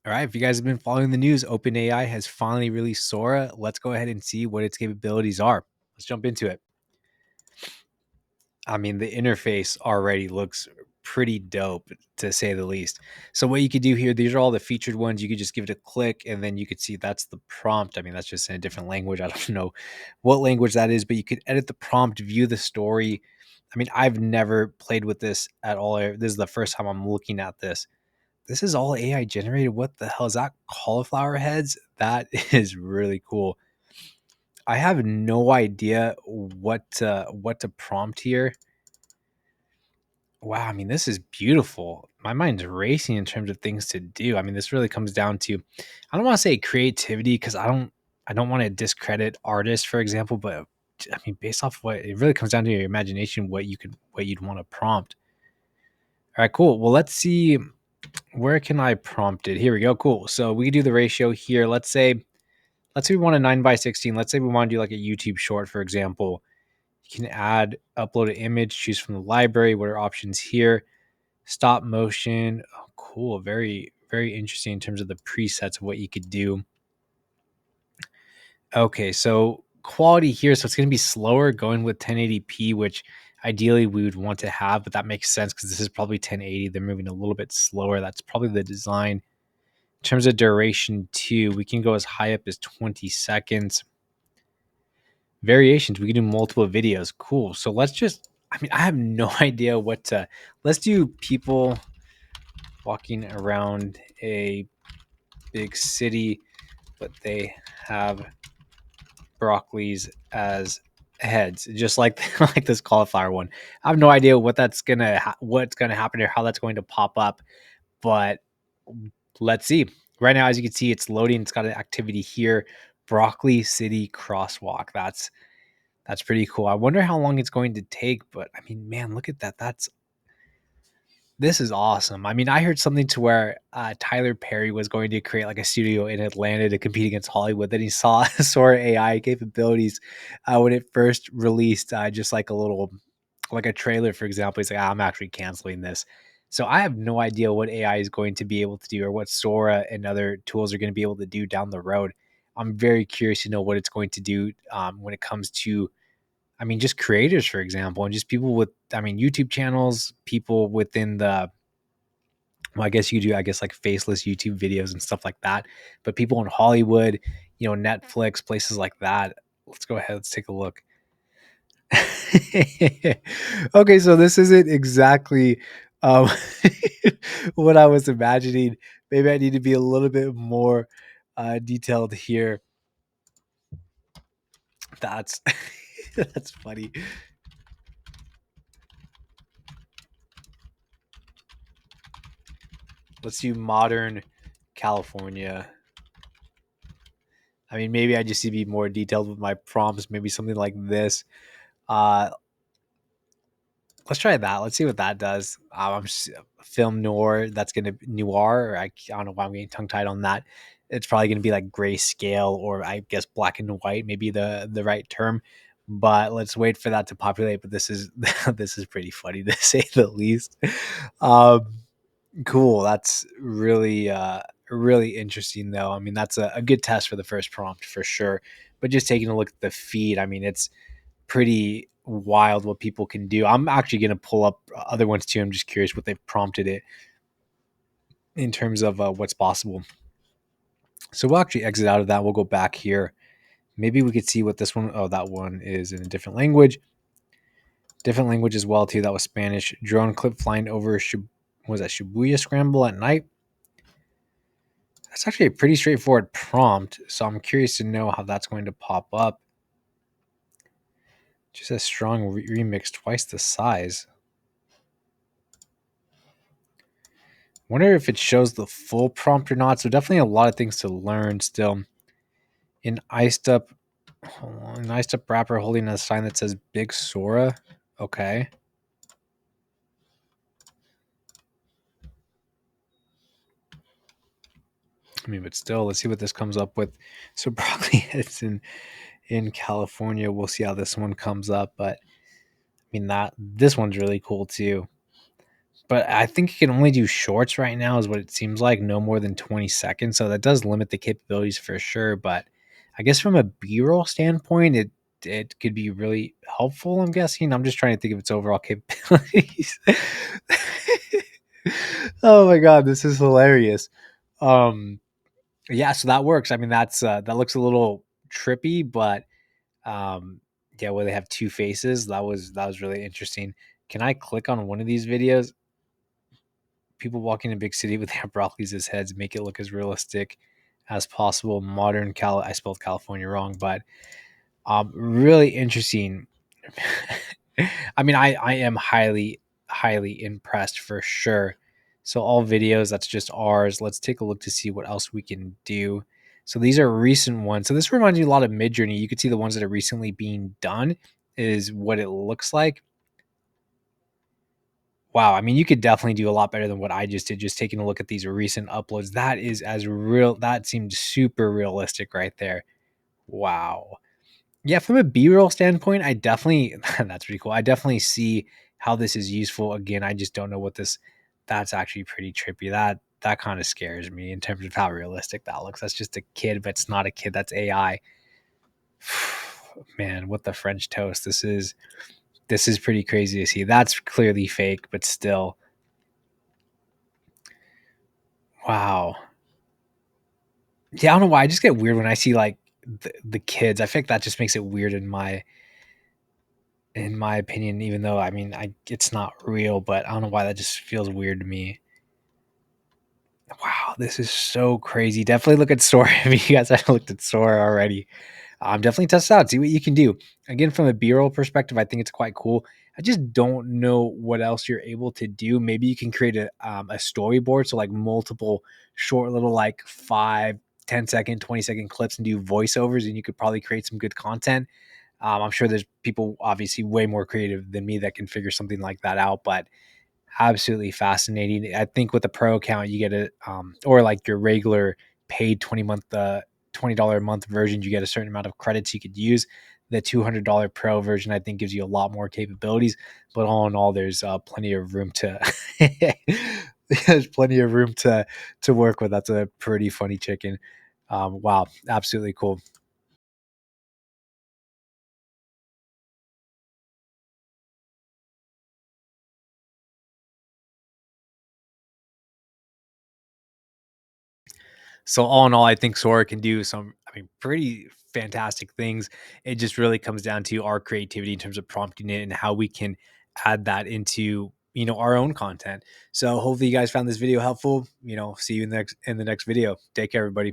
All right, if you guys have been following the news, OpenAI has finally released Sora. Let's go ahead and see what its capabilities are. Let's jump into it. I mean, the interface already looks pretty dope, to say the least. So what you could do here, these are all the featured ones. You could just give it a click, and then you could see that's the prompt. I mean, that's just in a different language. I don't know what language that is, but you could edit the prompt, view the story. I mean, I've never played with this at all. This is the first time I'm looking at this. This is all AI generated. What the hell is that? Cauliflower heads? That is really cool. I have no idea what to prompt here. Wow, I mean, this is beautiful. My mind's racing in terms of things to do. I mean, this really comes down to, I don't want to say creativity because I don't want to discredit artists, for example, but I mean, based off what it really comes down to your imagination, what you'd want to prompt. All right, cool. Well, let's see. Where can I prompt it? Here we go. Cool. So we can do the ratio here. Let's say we want a 9:16. Let's say we want to do like a YouTube short, for example. You can add, upload an image, choose from the library. What are options here? Stop motion. Oh, cool. Very, very interesting in terms of the presets of what you could do. Okay, so quality here. So it's going to be slower going with 1080p, which ideally we would want to have, but that makes sense because this is probably 1080. They're moving a little bit slower. That's probably the design. In terms of duration, too, we can go as high up as 20 seconds. Variations, we can do multiple videos. Cool. So I mean, I have no idea let's do people walking around a big city, but they have broccolis as heads, just like like this cauliflower one. I have no idea what's gonna happen or how that's going to pop up, but let's see. Right now, as you can see, it's loading. It's got an activity here, Broccoli City Crosswalk. That's pretty cool. I wonder how long it's going to take, but I mean, man, look at that. This is awesome. I mean, I heard something to where Tyler Perry was going to create like a studio in Atlanta to compete against Hollywood. Then he saw Sora AI capabilities when it first released, just like like a trailer, for example. He's like, I'm actually canceling this. So I have no idea what AI is going to be able to do or what Sora and other tools are going to be able to do down the road. I'm very curious to know what it's going to do when it comes to, I mean, just creators, for example, and just people with, I mean, YouTube channels, people within well, I guess you do, I guess, like faceless YouTube videos and stuff like that. But people in Hollywood, Netflix, places like that. Let's go ahead. Let's take a look. Okay, so this isn't exactly um, what I was imagining. Maybe I need to be a little bit more detailed here. That's that's funny. Let's do modern California. I mean, maybe I just need to be more detailed with my prompts. Maybe something like this. Uh, let's try that. Let's see what that does. Film noir. That's gonna noir. Or I don't know why I'm getting tongue tied on that. It's probably gonna be like grayscale, or I guess black and white, maybe the right term. But let's wait for that to populate. But this is this is pretty funny to say the least. Um, Cool. That's really interesting though. I mean, that's a good test for the first prompt for sure. But just taking a look at the feed, I mean, it's pretty wild what people can do. I'm actually going to pull up other ones too. I'm just curious what they've prompted it in terms of what's possible. So we'll actually exit out of that. We'll go back here. Maybe we could see what this one, oh, that one is in a different language. Different language as well too. That was Spanish. Drone clip flying over was that Shibuya Scramble at night? That's actually a pretty straightforward prompt, so I'm curious to know how that's going to pop up. Just a strong remix, twice the size. Wonder if it shows the full prompt or not. So definitely a lot of things to learn still. An iced up rapper holding a sign that says Big Sora. Okay. I mean, but still, let's see what this comes up with. So probably it's in California. We'll see how this one comes up, but I mean that this one's really cool too. but I think it can only do shorts right now, is what it seems like, no more than 20 seconds. So that does limit the capabilities for sure. But I guess from a B-roll standpoint, it could be really helpful. I'm guessing. I'm just trying to think of its overall capabilities. Oh my god, this is hilarious. Um, yeah, so that works. I mean, that looks a little trippy, but um, yeah, where they have two faces, that was really interesting. Can I click on one of these videos? People walking in a big city with their broccolis as heads, make it look as realistic as possible. Modern Cal, I spelled California wrong, but really interesting. I mean, I am highly impressed for sure. So all videos, that's just ours. Let's take a look to see what else we can do. So these are recent ones. So this reminds me a lot of Midjourney. You could see the ones that are recently being done is what it looks like. Wow, I mean, you could definitely do a lot better than what I just did, just taking a look at these recent uploads. That is as real, that seemed super realistic right there. Wow. Yeah, from a B-roll standpoint, I definitely that's pretty cool. I definitely see how this is useful. Again, I just don't know what this that's actually pretty trippy. That kind of scares me in terms of how realistic that looks. That's just a kid, but it's not a kid, that's AI. Man, what the French toast. This is pretty crazy to see. That's clearly fake, but still. Wow. Yeah, I don't know why. I just get weird when I see like the kids. I think that just makes it weird in my opinion. Even though I mean, it's not real, but I don't know why that just feels weird to me. Wow, this is so crazy. Definitely look at Sora if you guys haven't looked at Sora already. Definitely test it out, see what you can do. Again, from a B-roll perspective, I think it's quite cool. I just don't know what else you're able to do. Maybe you can create a storyboard, so like multiple short little like 5, 10 second, 20-second clips and do voiceovers, and you could probably create some good content. I'm sure there's people obviously way more creative than me that can figure something like that out, but absolutely fascinating. I think with the pro account, you get a or like your regular paid $20 a month version, you get a certain amount of credits you could use. The $200 pro version, I think, gives you a lot more capabilities. But all in all, there's plenty of room to there's plenty of room to work with. That's a pretty funny chicken. Wow, absolutely cool. So all in all, I think Sora can do some, I mean, pretty fantastic things. It just really comes down to our creativity in terms of prompting it and how we can add that into our own content. So hopefully you guys found this video helpful. See you in the next video. Take care, everybody.